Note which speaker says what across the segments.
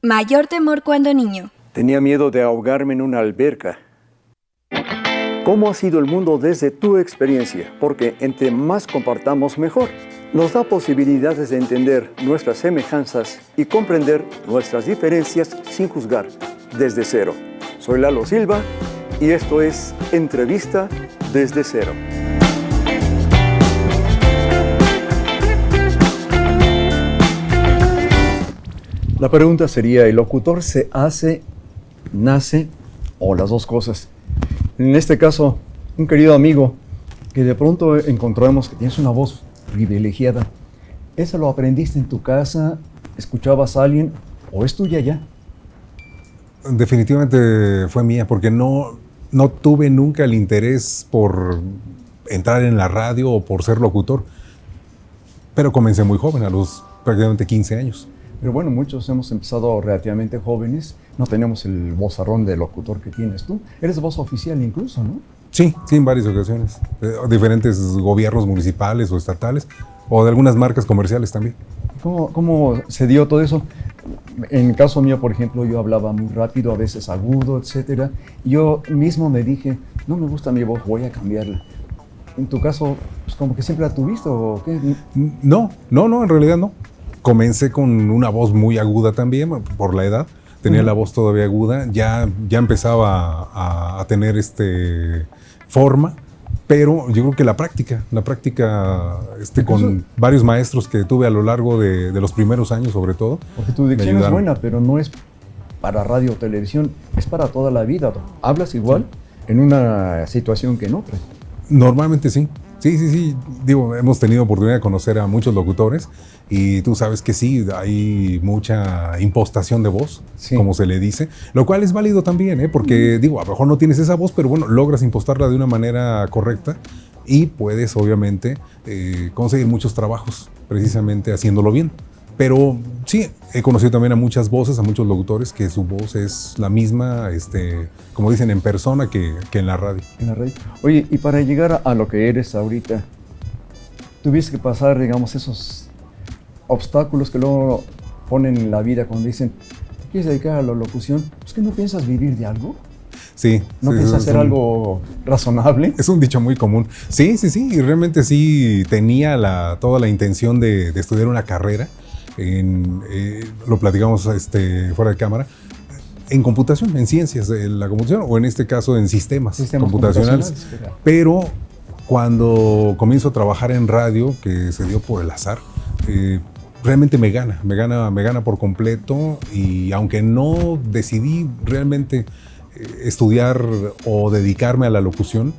Speaker 1: Mayor temor cuando niño.
Speaker 2: Tenía miedo de ahogarme en una alberca. ¿Cómo ha sido el mundo desde tu experiencia? Porque entre más compartamos, mejor. Nos da posibilidades de entender nuestras semejanzas y comprender nuestras diferencias sin juzgar, desde cero. Soy Lalo Silva y esto es Entrevista desde Cero. La pregunta sería, ¿el locutor se hace, nace o las dos cosas? En este caso, un querido amigo que de pronto encontramos que tienes una voz privilegiada. ¿Eso lo aprendiste en tu casa? ¿Escuchabas a alguien o es tuya ya?
Speaker 3: Definitivamente fue mía, porque no tuve nunca el interés por entrar en la radio o por ser locutor. Pero comencé muy joven, a los prácticamente 15 años.
Speaker 2: Pero bueno, muchos hemos empezado relativamente jóvenes, no tenemos el vozarrón de locutor que tienes tú. Eres voz oficial incluso, ¿no?
Speaker 3: Sí, en varias ocasiones. Diferentes gobiernos municipales o estatales, o de algunas marcas comerciales también.
Speaker 2: ¿Cómo se dio todo eso? En el caso mío, por ejemplo, yo hablaba muy rápido, a veces agudo, etc. Yo mismo me dije, no me gusta mi voz, voy a cambiarla. En tu caso, pues como que siempre la tuviste, ¿o qué?
Speaker 3: No, en realidad no. Comencé con una voz muy aguda también, por la edad. Tenía la voz todavía aguda, ya empezaba a tener forma, pero yo creo que la práctica con varios maestros que tuve a lo largo de los primeros años, sobre todo.
Speaker 2: Porque tu dicción es buena, pero no es para radio o televisión, es para toda la vida. Hablas igual en una situación que en otra.
Speaker 3: Normalmente sí. Sí. Digo, hemos tenido oportunidad de conocer a muchos locutores y tú sabes que sí, hay mucha impostación de voz, como se le dice, lo cual es válido también, porque digo, a lo mejor no tienes esa voz, pero bueno, logras impostarla de una manera correcta y puedes obviamente conseguir muchos trabajos precisamente haciéndolo bien. Pero sí, he conocido también a muchas voces, a muchos locutores que su voz es la misma, como dicen, en persona que en la radio.
Speaker 2: En la radio. Oye, y para llegar a lo que eres ahorita, tuviste que pasar, digamos, esos obstáculos que luego ponen en la vida cuando dicen, ¿te quieres dedicar a la locución? ¿Es que no piensas vivir de algo?
Speaker 3: Sí.
Speaker 2: ¿No piensas hacer algo razonable?
Speaker 3: Es un dicho muy común. Sí, y realmente sí tenía toda la intención de estudiar una carrera. Lo platicamos fuera de cámara, en computación, en ciencias de la computación, o en este caso en sistemas computacionales. Pero cuando comienzo a trabajar en radio, que se dio por el azar, realmente me gana por completo, y aunque no decidí realmente estudiar o dedicarme a la locución,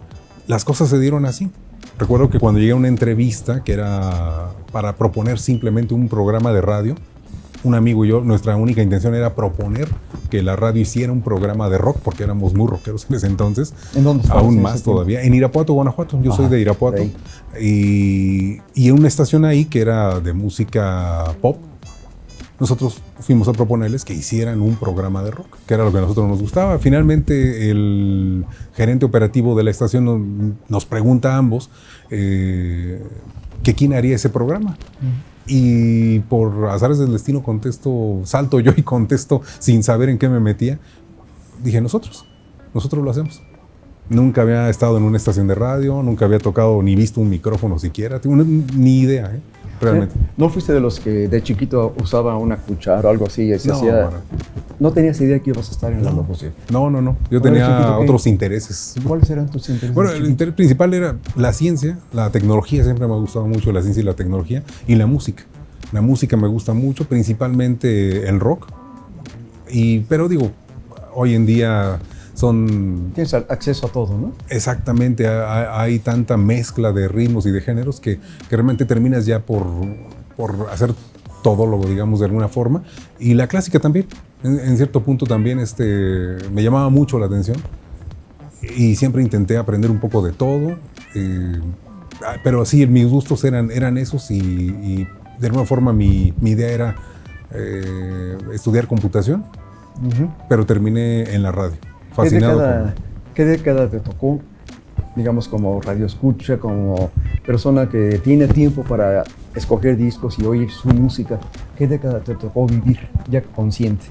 Speaker 3: las cosas se dieron así. Recuerdo que cuando llegué a una entrevista que era para proponer simplemente un programa de radio, un amigo y yo, nuestra única intención era proponer que la radio hiciera un programa de rock, porque éramos muy rockeros en ese entonces.
Speaker 2: ¿En dónde estabas?
Speaker 3: Aún más todavía. En Irapuato, Guanajuato. Yo soy de Irapuato. Y en una estación ahí que era de música pop, nosotros fuimos a proponerles que hicieran un programa de rock, que era lo que a nosotros nos gustaba. Finalmente, el gerente operativo de la estación nos pregunta a ambos que quién haría ese programa. Y por azares del destino salto yo y contesto sin saber en qué me metía. Dije, nosotros lo hacemos. Nunca había estado en una estación de radio, nunca había tocado ni visto un micrófono siquiera, ni idea, realmente.
Speaker 2: ¿No fuiste de los que de chiquito usaba una cuchara o algo así? ¿No tenías idea que ibas a estar en la locución?
Speaker 3: No. Yo tenía otros intereses.
Speaker 2: ¿Cuáles eran tus intereses?
Speaker 3: Bueno, el interés principal era la ciencia, la tecnología. Siempre me ha gustado mucho la ciencia y la tecnología. Y la música. La música me gusta mucho, principalmente el rock. Pero digo, hoy en día
Speaker 2: tienes acceso a todo, ¿no?
Speaker 3: Exactamente, hay tanta mezcla de ritmos y de géneros que realmente terminas ya por hacer todólogo, digamos, de alguna forma. Y la clásica también, en cierto punto también me llamaba mucho la atención. Y siempre intenté aprender un poco de todo. Pero sí, mis gustos eran esos y de alguna forma mi idea era estudiar computación, pero terminé en la radio. Fascinado.
Speaker 2: ¿Qué década te tocó, digamos, como radioescucha, como persona que tiene tiempo para escoger discos y oír su música? ¿Qué década te tocó vivir ya consciente?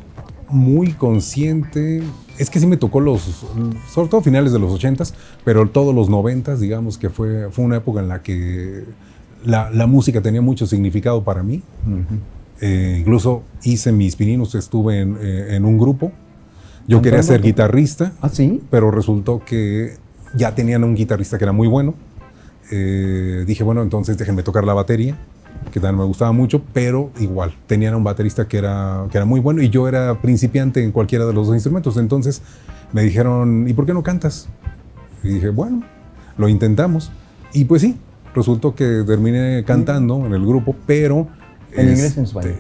Speaker 3: muy consciente. Es que sí me tocó sobre todo finales de los 80s, pero todos los 90s, digamos que fue una época en la que la música tenía mucho significado para mí. Incluso hice mis pininos, estuve en un grupo. Yo quería ser guitarrista,
Speaker 2: ¿Ah, sí?
Speaker 3: pero resultó que ya tenían un guitarrista que era muy bueno. Dije, bueno, entonces déjenme tocar la batería, que también me gustaba mucho, pero igual, tenían un baterista que era muy bueno y yo era principiante en cualquiera de los dos instrumentos. Entonces me dijeron, ¿y por qué no cantas? Y dije, bueno, lo intentamos. Y pues sí, resultó que terminé cantando en el grupo, pero...
Speaker 2: ¿En inglés o en español?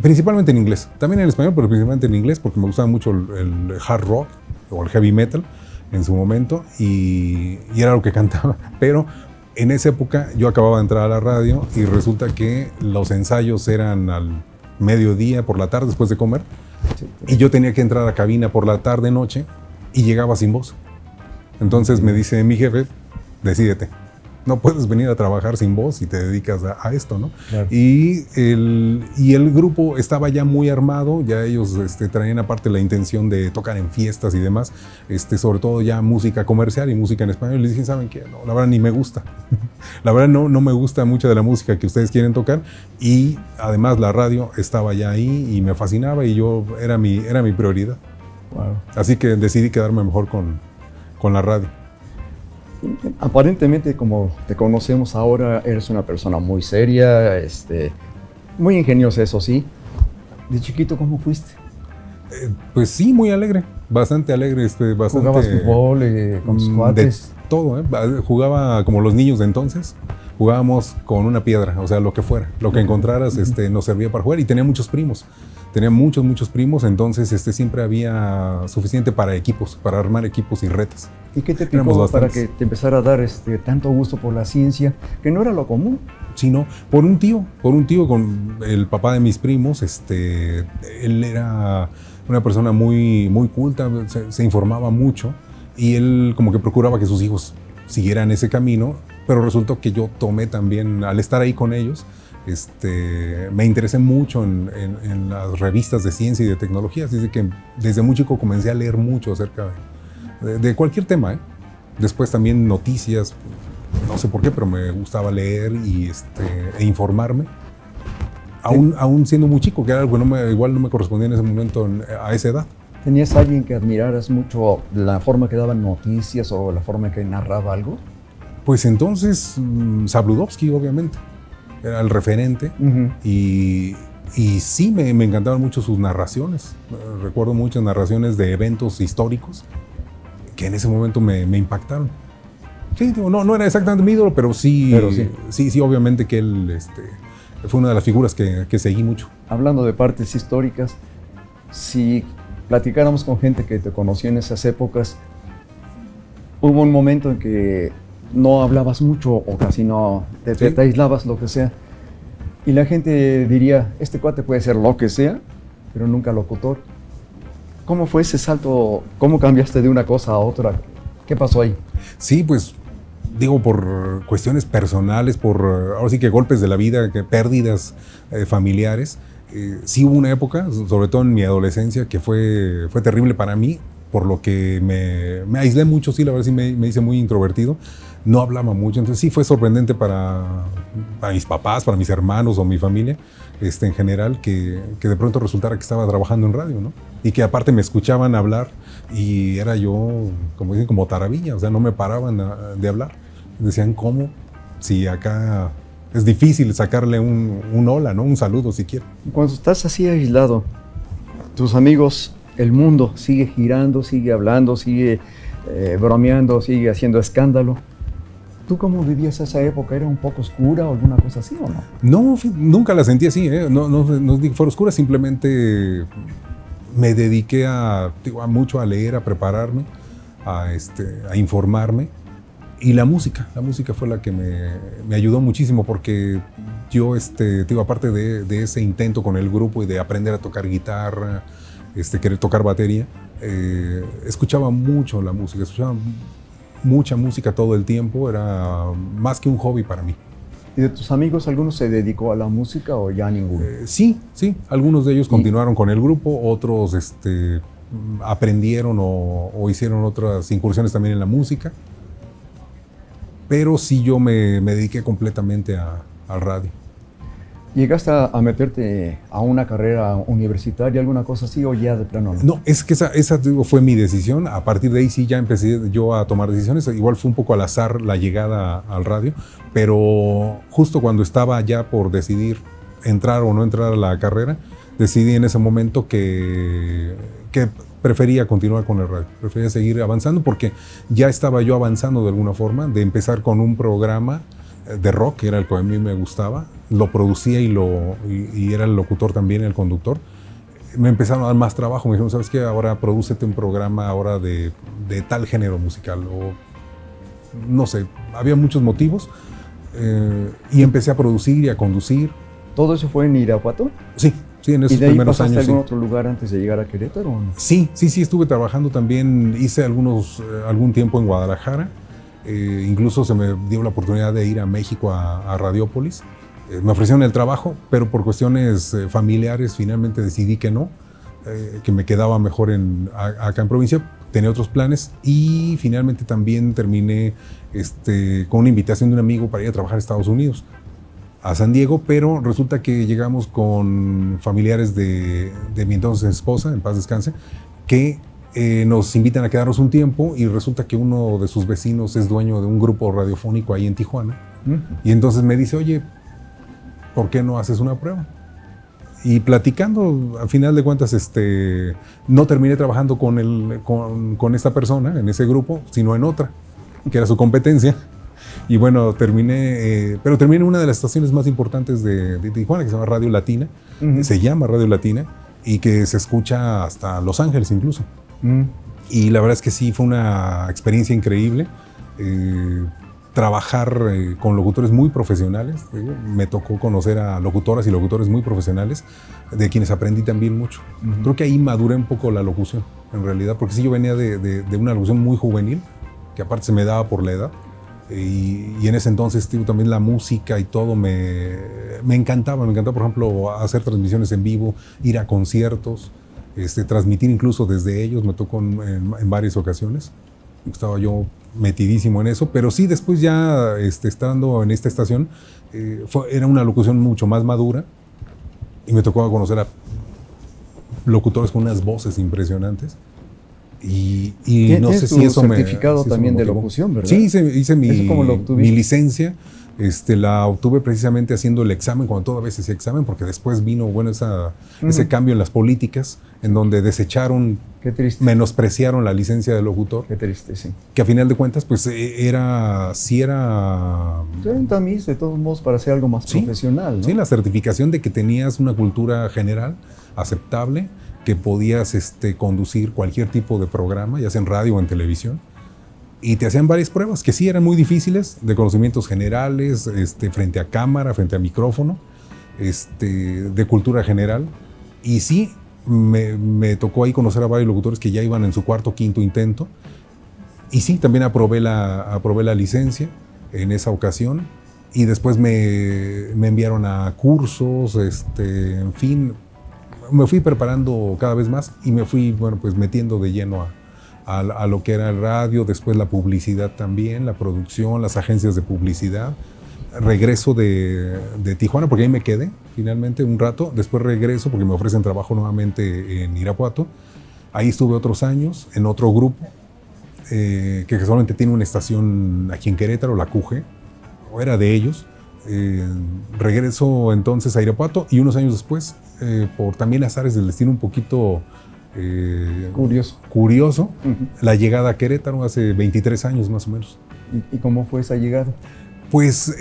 Speaker 3: Principalmente en inglés. También en español, pero principalmente en inglés, porque me gustaba mucho el hard rock o el heavy metal en su momento y era lo que cantaba. Pero en esa época yo acababa de entrar a la radio y resulta que los ensayos eran al mediodía, por la tarde, después de comer. Y yo tenía que entrar a la cabina por la tarde, noche, y llegaba sin voz. Entonces me dice mi jefe, decídete. No puedes venir a trabajar sin voz y te dedicas a esto, ¿no? Claro. Y el grupo estaba ya muy armado, ya ellos traían aparte la intención de tocar en fiestas y demás, sobre todo ya música comercial y música en español. Y les dije, ¿saben qué? No, la verdad ni me gusta. La verdad no me gusta mucho de la música que ustedes quieren tocar y además la radio estaba ya ahí y me fascinaba y era mi prioridad. Wow. Así que decidí quedarme mejor con la radio.
Speaker 2: Aparentemente, como te conocemos ahora, eres una persona muy seria, muy ingeniosa, eso sí. ¿De chiquito cómo fuiste?
Speaker 3: Pues sí, muy alegre, bastante alegre. Bastante,
Speaker 2: ¿jugabas fútbol con tus cuates?
Speaker 3: De todo, jugaba como los niños de entonces. Jugábamos con una piedra, o sea, lo que fuera. Lo que encontraras nos servía para jugar y tenía muchos primos. Tenía muchos primos, entonces siempre había suficiente para equipos, para armar equipos y retas.
Speaker 2: ¿Y qué te picó para que te empezara a dar tanto gusto por la ciencia, que no era lo común?
Speaker 3: Sí, no, por un tío con el papá de mis primos. Él era una persona muy culta, se informaba mucho y él como que procuraba que sus hijos siguieran ese camino, pero resultó que yo tomé también, al estar ahí con ellos, me interesé mucho en las revistas de ciencia y de tecnología, así que desde muy chico comencé a leer mucho acerca de cualquier tema. Después también noticias, no sé por qué, pero me gustaba leer e informarme, aún siendo muy chico, que era algo que igual no me correspondía en ese momento a esa edad.
Speaker 2: ¿Tenías alguien que admiraras mucho la forma que daban noticias o la forma que narraba algo?
Speaker 3: Pues entonces, Sabludovsky, obviamente. Era el referente y sí, me encantaban mucho sus narraciones. Recuerdo muchas narraciones de eventos históricos que en ese momento me impactaron. Sí, no era exactamente mi ídolo, pero sí, obviamente que él fue una de las figuras que seguí mucho.
Speaker 2: Hablando de partes históricas, si platicáramos con gente que te conoció en esas épocas, hubo un momento en que no hablabas mucho o casi no, te aislabas, lo que sea. Y la gente diría, este cuate puede ser lo que sea, pero nunca locutor. ¿Cómo fue ese salto? ¿Cómo cambiaste de una cosa a otra? ¿Qué pasó ahí?
Speaker 3: Sí, pues digo, por cuestiones personales, ahora sí que golpes de la vida, pérdidas familiares. Sí hubo una época, sobre todo en mi adolescencia, que fue terrible para mí, por lo que me aislé mucho, sí, la verdad sí me hice muy introvertido. No hablaba mucho, entonces sí fue sorprendente para mis papás, para mis hermanos o mi familia, en general, que de pronto resultara que estaba trabajando en radio, ¿no? Y que aparte me escuchaban hablar y era yo, como dicen, como taravilla, o sea, no me paraban de hablar. Decían, ¿cómo? Si acá es difícil sacarle un hola, ¿no? Un saludo siquiera.
Speaker 2: Cuando estás así aislado, tus amigos, el mundo sigue girando, sigue hablando, sigue bromeando, sigue haciendo escándalo. ¿Tú cómo vivías esa época? ¿Era un poco oscura o alguna cosa así o no?
Speaker 3: No, nunca la sentí así, ¿eh? No digo que fuera oscura, simplemente me dediqué mucho a leer, a prepararme, a informarme. Y la música fue la que me ayudó muchísimo porque yo, aparte de ese intento con el grupo y de aprender a tocar guitarra, querer tocar batería, escuchaba mucho la música, escuchaba mucha música todo el tiempo, era más que un hobby para mí.
Speaker 2: ¿Y de tus amigos alguno se dedicó a la música o ya ninguno?
Speaker 3: Sí, algunos de ellos continuaron con el grupo, otros aprendieron o hicieron otras incursiones también en la música, pero sí yo me dediqué completamente al radio.
Speaker 2: ¿Llegaste a meterte a una carrera universitaria, alguna cosa así, o ya de plano no?
Speaker 3: No, es que esa digo, fue mi decisión. A partir de ahí sí ya empecé yo a tomar decisiones. Igual fue un poco al azar la llegada al radio, pero justo cuando estaba ya por decidir entrar o no entrar a la carrera, decidí en ese momento que prefería continuar con el radio, prefería seguir avanzando porque ya estaba yo avanzando de alguna forma, de empezar con un programa de rock, que era el que a mí me gustaba, lo producía y era el locutor también, el conductor. Me empezaron a dar más trabajo, me dijeron, ¿sabes qué? Ahora prodúcete un programa ahora de tal género musical, o no sé, había muchos motivos, y empecé a producir y a conducir.
Speaker 2: ¿Todo eso fue en Irapuato?
Speaker 3: Sí, en esos
Speaker 2: primeros años. ¿Y de ahí pasaste a algún
Speaker 3: sí.
Speaker 2: otro lugar antes de llegar a Querétaro o no?
Speaker 3: Sí, estuve trabajando también, hice algún tiempo en Guadalajara. Incluso se me dio la oportunidad de ir a México a Radiópolis. Me ofrecieron el trabajo, pero por cuestiones familiares finalmente decidí que no, que me quedaba mejor acá en provincia. Tenía otros planes y finalmente también terminé con una invitación de un amigo para ir a trabajar a Estados Unidos, a San Diego, pero resulta que llegamos con familiares de mi entonces esposa, en paz descanse, que nos invitan a quedarnos un tiempo y resulta que uno de sus vecinos es dueño de un grupo radiofónico ahí en Tijuana. Y entonces me dice, oye, ¿por qué no haces una prueba? Y platicando, al final de cuentas, no terminé trabajando con esta persona, en ese grupo, sino en otra, que era su competencia. Y bueno, pero terminé en una de las estaciones más importantes de Tijuana, que se llama Radio Latina, se llama Radio Latina, y que se escucha hasta Los Ángeles incluso. Y la verdad es que sí, fue una experiencia increíble. Trabajar con locutores muy profesionales. Me tocó conocer a locutoras y locutores muy profesionales, de quienes aprendí también mucho. Creo que ahí maduré un poco la locución, en realidad, porque sí, yo venía de una locución muy juvenil, que aparte se me daba por la edad. Y en ese entonces también la música y todo me encantaba. Me encantaba, por ejemplo, hacer transmisiones en vivo, ir a conciertos, transmitir incluso desde ellos. Me tocó en varias ocasiones. Estaba yo metidísimo en eso, pero sí, después ya estando en esta estación, era una locución mucho más madura y me tocó conocer a locutores con unas voces impresionantes. Y no sé si eso me...
Speaker 2: certificado también de locución, ¿verdad?
Speaker 3: Sí, hice mi licencia. La obtuve precisamente haciendo el examen, cuando todavía se hacía examen, porque después vino ese cambio en las políticas, en donde desecharon, menospreciaron la licencia de locutor.
Speaker 2: Qué triste, sí.
Speaker 3: Que a final de cuentas, pues era...
Speaker 2: Era un tamiz, de todos modos, para hacer algo más profesional, ¿no?
Speaker 3: Sí, la certificación de que tenías una cultura general aceptable, que podías conducir cualquier tipo de programa, ya sea en radio o en televisión. Y te hacían varias pruebas que sí eran muy difíciles, de conocimientos generales, frente a cámara, frente a micrófono, de cultura general. Y sí, me tocó ahí conocer a varios locutores que ya iban en su cuarto o quinto intento. Y sí, también aprobé la licencia en esa ocasión. Y después me enviaron a cursos, en fin. Me fui preparando cada vez más y me fui, pues metiendo de lleno a lo que era el radio, después la publicidad también, la producción, las agencias de publicidad. Regreso de Tijuana, porque ahí me quedé finalmente un rato. Después regreso porque me ofrecen trabajo nuevamente en Irapuato. Ahí estuve otros años en otro grupo que solamente tiene una estación aquí en Querétaro, la QG, o era de ellos. Regreso entonces a Irapuato y unos años después, por también azares del destino un poquito curioso, la llegada a Querétaro hace 23 años más o menos.
Speaker 2: ¿Y cómo fue esa llegada?
Speaker 3: Pues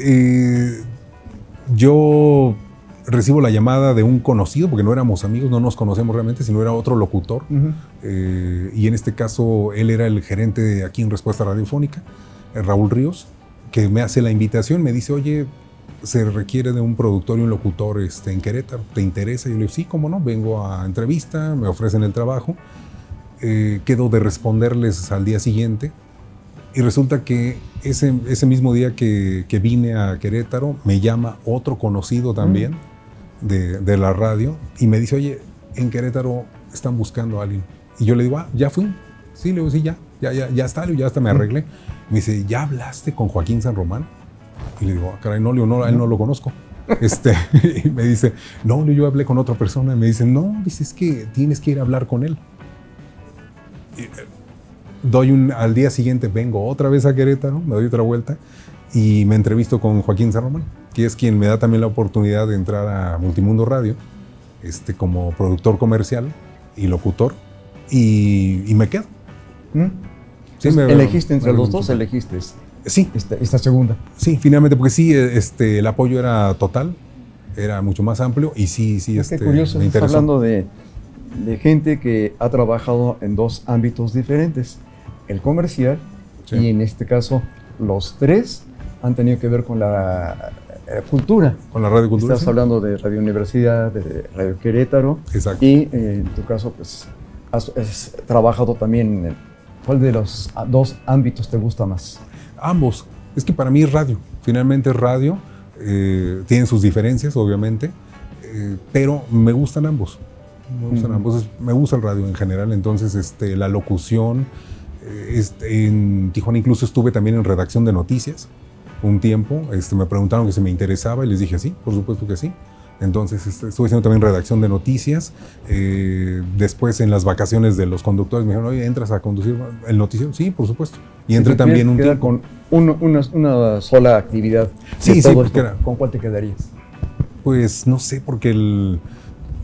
Speaker 3: yo recibo la llamada de un conocido, porque no éramos amigos, no nos conocemos realmente, sino era otro locutor. Y en este caso él era el gerente aquí en Respuesta Radiofónica, Raúl Ríos, que me hace la invitación, me dice, oye, se requiere de un productor y un locutor en Querétaro, ¿te interesa? Y yo le digo, sí, cómo no, vengo a entrevista, me ofrecen el trabajo. Quedo de responderles al día siguiente Y resulta que ese mismo día que vine a Querétaro, me llama otro conocido también de la radio y me dice, oye, en Querétaro están buscando a alguien. Y yo le digo, ya fui. Sí, le digo, sí, ya está, ya hasta me arreglé. Me dice, ¿ya hablaste con Joaquín San Román? Y le digo, caray, no, le digo, no, a él no lo conozco. Y me dice, no, yo hablé con otra persona. Y me dice, no, dice, es que tienes que ir a hablar con él. Al día siguiente vengo otra vez a Querétaro, me doy otra vuelta y me entrevisto con Joaquín San Román, que es quien me da también la oportunidad de entrar a Multimundo Radio como productor comercial y locutor, y me quedo.
Speaker 4: Sí, ¿elegiste entre los dos? ¿Elegiste
Speaker 3: sí,
Speaker 4: esta segunda?
Speaker 3: Sí, finalmente, porque sí, el apoyo era total, era mucho más amplio y sí,
Speaker 4: qué curioso,
Speaker 3: me
Speaker 4: estás
Speaker 3: interesó.
Speaker 4: hablando de gente que ha trabajado en dos ámbitos diferentes, el comercial y en este caso los tres han tenido que ver con la cultura.
Speaker 3: Con la radio cultura.
Speaker 4: Estás hablando de Radio Universidad, de Radio Querétaro.
Speaker 3: Exacto.
Speaker 4: Y en tu caso, pues, has trabajado también en ¿cuál de los dos ámbitos te gusta más?
Speaker 3: Ambos. Es que para mí es radio. Finalmente es radio. Tienen sus diferencias, obviamente, pero me gustan ambos. Me gusta el radio en general. Entonces, la locución. En Tijuana incluso estuve también en redacción de noticias un tiempo. Me preguntaron que si me interesaba y les dije sí, por supuesto que sí. Entonces estuve haciendo también redacción de noticias. Después en las vacaciones de los conductores me dijeron, oye, ¿entras a conducir el noticiero? Sí, por supuesto. Y entré también un tiempo.
Speaker 4: Con una sola actividad.
Speaker 3: Sí, porque
Speaker 4: ¿Con cuál te quedarías?
Speaker 3: Pues no sé, porque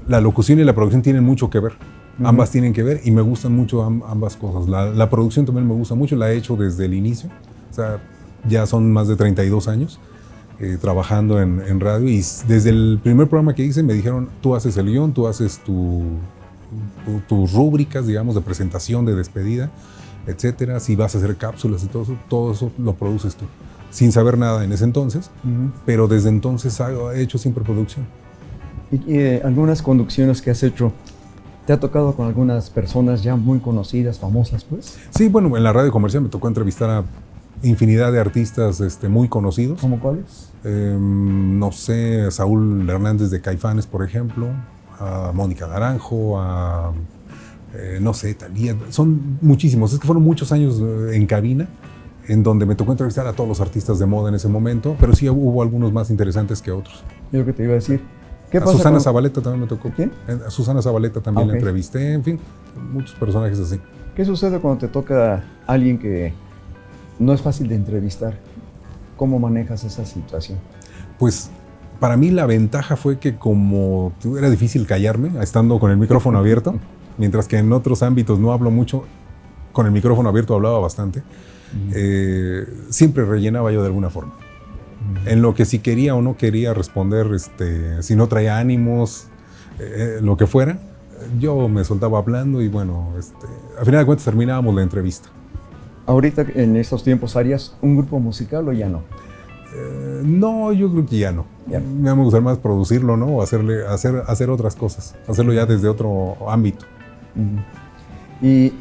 Speaker 3: la locución y la producción tienen mucho que ver. Ambas tienen que ver y me gustan mucho ambas cosas. La producción también me gusta mucho, la he hecho desde el inicio. O sea, ya son más de 32 años trabajando en radio y desde el primer programa que hice me dijeron, tú haces el guión, tú haces tus rúbricas, digamos, de presentación, de despedida, etcétera. Si vas a hacer cápsulas y todo eso lo produces tú. Sin saber nada en ese entonces, pero desde entonces he hecho siempre producción.
Speaker 4: ¿Y algunas conducciones que has hecho, te ha tocado con algunas personas ya muy conocidas, famosas, pues?
Speaker 3: Sí, bueno, en la radio comercial me tocó entrevistar a infinidad de artistas muy conocidos.
Speaker 4: ¿Cómo cuáles?
Speaker 3: No sé, a Saúl Hernández de Caifanes, por ejemplo, a Mónica Naranjo, no sé, Thalía. Son muchísimos, es que fueron muchos años en cabina, en donde me tocó entrevistar a todos los artistas de moda en ese momento, pero sí hubo algunos más interesantes que otros.
Speaker 4: Es lo que te iba a decir.
Speaker 3: A Susana Zabaleta también me tocó.
Speaker 4: ¿Quién?
Speaker 3: A Susana Zabaleta también la entrevisté, en fin, muchos personajes así.
Speaker 4: ¿Qué sucede cuando te toca a alguien que no es fácil de entrevistar? ¿Cómo manejas esa situación?
Speaker 3: Pues para mí la ventaja fue que como era difícil callarme estando con el micrófono abierto, mientras que en otros ámbitos no hablo mucho, con el micrófono abierto hablaba bastante, siempre rellenaba yo de alguna forma. En lo que si quería o no quería responder, si no traía ánimos, lo que fuera, yo me soltaba hablando y bueno, a final de cuentas terminábamos la entrevista.
Speaker 4: ¿Ahorita en estos tiempos harías un grupo musical o ya no?
Speaker 3: No, yo creo que ya no. Me gustaría más producirlo, ¿no? O hacer otras cosas, hacerlo ya desde otro ámbito.
Speaker 4: Y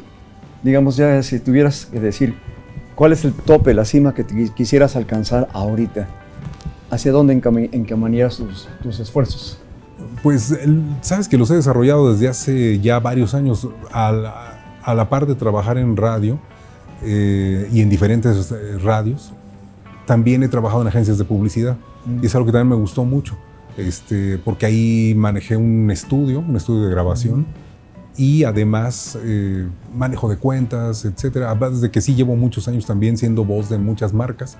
Speaker 4: digamos ya, si tuvieras que decir, ¿cuál es el tope, la cima que quisieras alcanzar ahorita? ¿Hacia dónde encaminarías tus esfuerzos?
Speaker 3: Pues sabes que los he desarrollado desde hace ya varios años a la par de trabajar en radio y en diferentes radios. También he trabajado en agencias de publicidad y es algo que también me gustó mucho, porque ahí manejé un estudio de grabación y además manejo de cuentas, etcétera. Además de que sí llevo muchos años también siendo voz de muchas marcas.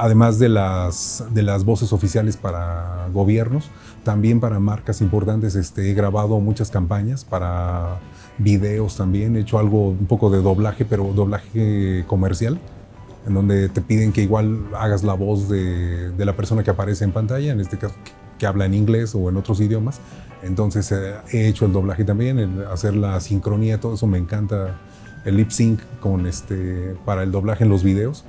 Speaker 3: Además de las voces oficiales para gobiernos, también para marcas importantes he grabado muchas campañas para videos también. He hecho un poco de doblaje, pero doblaje comercial, en donde te piden que igual hagas la voz de la persona que aparece en pantalla, en este caso que habla en inglés o en otros idiomas. Entonces he hecho el doblaje también, hacer la sincronía, todo eso me encanta, el lip sync para el doblaje en los videos.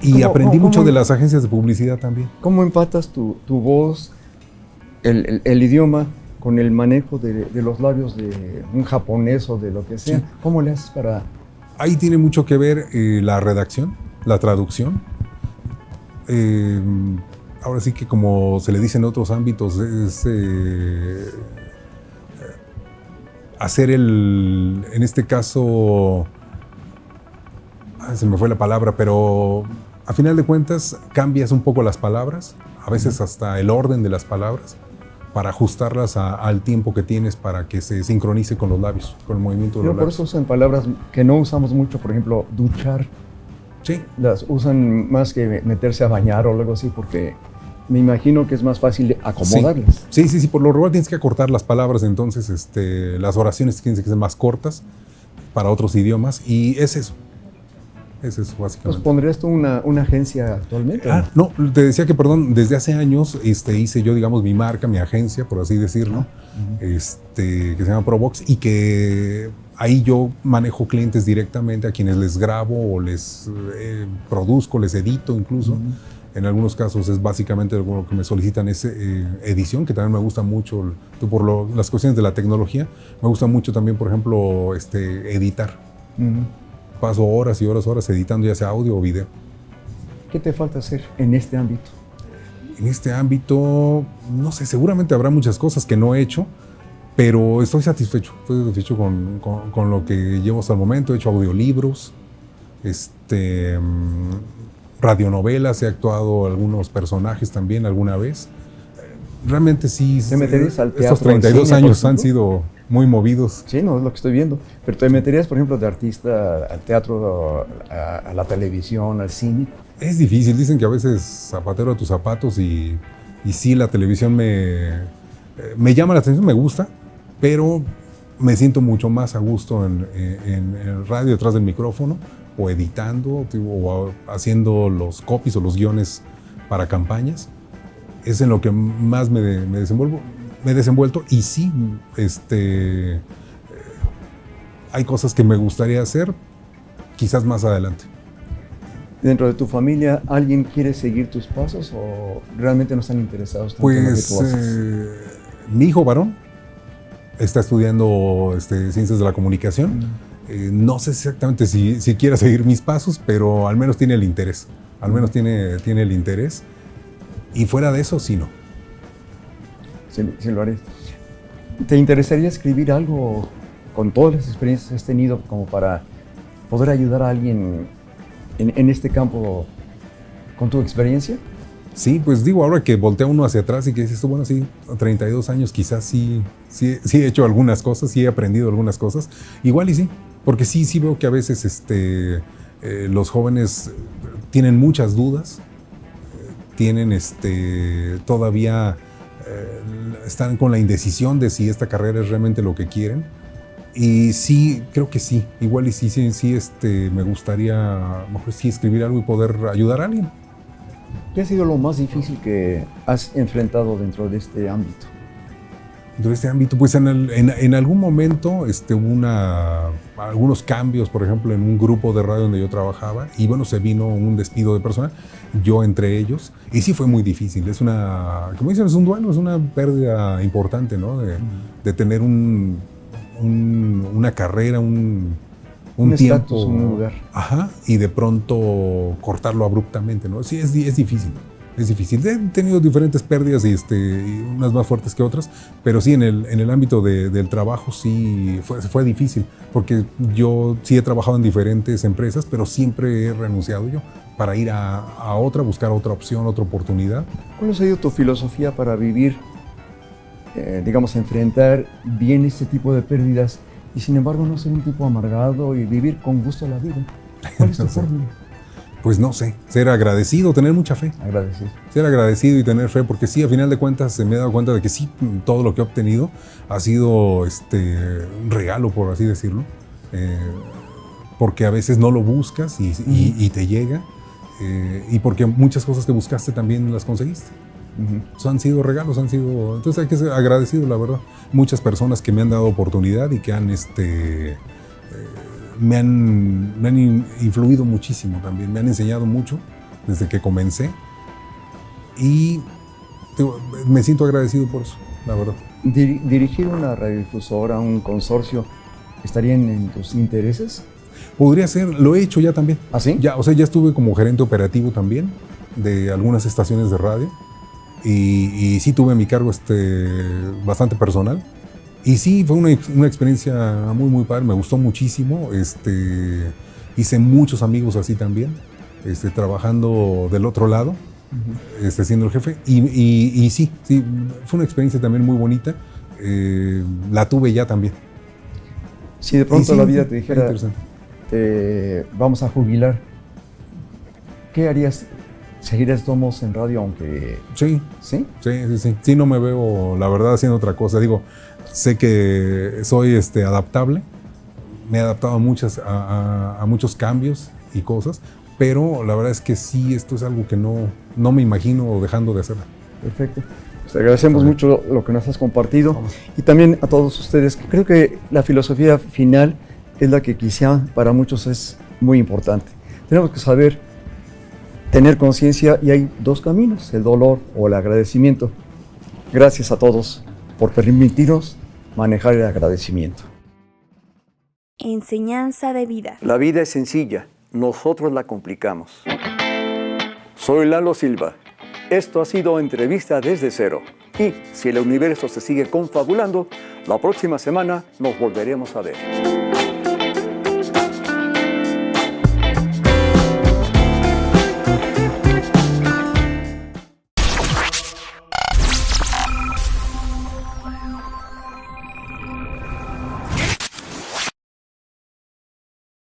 Speaker 3: Y aprendí mucho de las agencias de publicidad también.
Speaker 4: ¿Cómo empatas tu voz, el idioma, con el manejo de los labios de un japonés o de lo que sea? Sí. ¿Cómo le haces para
Speaker 3: Ahí tiene mucho que ver la redacción, la traducción. Ahora sí que como se le dice en otros ámbitos, es hacer en este caso, se me fue la palabra, pero a final de cuentas cambias un poco las palabras, a veces hasta el orden de las palabras, para ajustarlas al tiempo que tienes para que se sincronice con los labios, con el movimiento de
Speaker 4: Pero
Speaker 3: los
Speaker 4: por
Speaker 3: labios.
Speaker 4: eso usan palabras que no usamos mucho, por ejemplo, duchar.
Speaker 3: Sí,
Speaker 4: Las usan más que meterse a bañar o algo así, porque me imagino que es más fácil de acomodarlas.
Speaker 3: sí, por lo regular tienes que acortar las palabras, entonces las oraciones tienen que ser más cortas para otros idiomas y es eso
Speaker 4: Pues
Speaker 3: básicamente.
Speaker 4: pondrías tú una agencia actualmente.
Speaker 3: No, te decía que, perdón, desde hace años hice yo, digamos, mi marca, mi agencia, por así decirlo, que se llama Provox, y que ahí yo manejo clientes directamente a quienes les grabo o les produzco, les edito incluso. En algunos casos es básicamente lo que me solicitan es edición, que también me gusta mucho, por las cuestiones de la tecnología, me gusta mucho también, por ejemplo, editar. Paso horas y horas editando ya sea audio o video.
Speaker 4: ¿Qué te falta hacer en este ámbito?
Speaker 3: En este ámbito, no sé, seguramente habrá muchas cosas que no he hecho, pero estoy satisfecho con lo que llevo hasta el momento. He hecho audiolibros, radionovelas, he actuado algunos personajes también alguna vez. Realmente sí,
Speaker 4: ¿Te meterías al teatro,
Speaker 3: estos 32
Speaker 4: al cine, por
Speaker 3: años han
Speaker 4: ejemplo?
Speaker 3: sido muy movidos.
Speaker 4: Sí, no es lo que estoy viendo. Pero te meterías, por ejemplo, de artista al teatro, a la televisión, al cine.
Speaker 3: Es difícil, dicen que a veces zapatero a tus zapatos y sí, la televisión me llama la atención, me gusta, pero me siento mucho más a gusto en el radio, detrás del micrófono, o editando, o haciendo los copies o los guiones para campañas. Es en lo que más me desenvuelvo. Me he desenvuelto y sí, hay cosas que me gustaría hacer, quizás más adelante.
Speaker 4: ¿Dentro de tu familia alguien quiere seguir tus pasos o realmente no están interesados tanto en lo que
Speaker 3: Pues
Speaker 4: tú haces?
Speaker 3: mi hijo varón está estudiando ciencias de la comunicación. No sé exactamente si quiera seguir mis pasos, pero al menos tiene el interés. Al menos tiene el interés. Y fuera de eso, sí, no.
Speaker 4: Sí lo haré. ¿Te interesaría escribir algo con todas las experiencias que has tenido como para poder ayudar a alguien en este campo con tu experiencia?
Speaker 3: Sí, pues digo, ahora que voltea uno hacia atrás y que dices, bueno, sí, a 32 años quizás sí he hecho algunas cosas, sí he aprendido algunas cosas. Igual y sí, porque sí veo que a veces los jóvenes tienen muchas dudas, tienen todavía están con la indecisión de si esta carrera es realmente lo que quieren. Y sí, creo que sí, igual y sí, me gustaría a lo mejor sí escribir algo y poder ayudar a alguien.
Speaker 4: ¿Qué ha sido lo más difícil que has enfrentado dentro de este ámbito?
Speaker 3: Dentro de este ámbito, pues en algún momento hubo algunos cambios, por ejemplo, en un grupo de radio donde yo trabajaba, y bueno, se vino un despido de personal, yo entre ellos, y sí fue muy difícil. Como dicen, es un duelo, es una pérdida importante, ¿no? De tener una carrera, un tiempo,
Speaker 4: estatus, un lugar.
Speaker 3: Ajá, y de pronto cortarlo abruptamente, ¿no? Sí, es difícil. Es difícil. He tenido diferentes pérdidas y unas más fuertes que otras, pero sí en el ámbito del trabajo sí fue difícil, porque yo sí he trabajado en diferentes empresas, pero siempre he renunciado yo para ir a otra, buscar otra opción, otra oportunidad.
Speaker 4: ¿Cuál ha sido tu filosofía para vivir, digamos, enfrentar bien este tipo de pérdidas y sin embargo no ser un tipo amargado y vivir con gusto la vida? ¿Cuál es tu fórmula?
Speaker 3: Pues no sé, ser agradecido, tener mucha fe.
Speaker 4: Agradecer.
Speaker 3: Ser agradecido y tener fe, porque sí, a final de cuentas me he dado cuenta de que sí, todo lo que he obtenido ha sido un regalo, por así decirlo, porque a veces no lo buscas y te llega, y porque muchas cosas que buscaste también las conseguiste. Han sido regalos, entonces hay que ser agradecido, la verdad. Muchas personas que me han dado oportunidad y que me han influido muchísimo también, me han enseñado mucho desde que comencé y me siento agradecido por eso, la verdad.
Speaker 4: ¿Dirigir una radiodifusora, un consorcio, estarían en tus intereses?
Speaker 3: Podría ser, lo he hecho ya también.
Speaker 4: ¿Ah, sí?
Speaker 3: Ya, o sea, ya estuve como gerente operativo también de algunas estaciones de radio y sí tuve a mi cargo bastante personal. Y sí, fue una experiencia muy, muy padre, me gustó muchísimo. Hice muchos amigos así también, trabajando del otro lado, siendo el jefe. Y sí, fue una experiencia también muy bonita. La tuve ya también.
Speaker 4: Si de pronto
Speaker 3: Y sí,
Speaker 4: la vida
Speaker 3: sí,
Speaker 4: te dijera, vamos a jubilar, ¿qué harías? ¿Seguirías tomos en radio aunque...?
Speaker 3: Sí,
Speaker 4: ¿Sí?
Speaker 3: sí. Sí, no me veo, la verdad, haciendo otra cosa. Digo, sé que soy adaptable, me he adaptado a muchos cambios y cosas, pero la verdad es que sí, esto es algo que no me imagino dejando de hacer.
Speaker 4: Perfecto. Pues te agradecemos mucho lo que nos has compartido y también a todos ustedes. Creo que la filosofía final es la que quizá para muchos es muy importante. Tenemos que saber tener conciencia y hay dos caminos, el dolor o el agradecimiento. Gracias a todos por permitirnos manejar el agradecimiento.
Speaker 1: Enseñanza de vida.
Speaker 2: La vida es sencilla, nosotros la complicamos. Soy Lalo Silva. Esto ha sido Entrevista desde Cero. Y si el universo se sigue confabulando, la próxima semana nos volveremos a ver.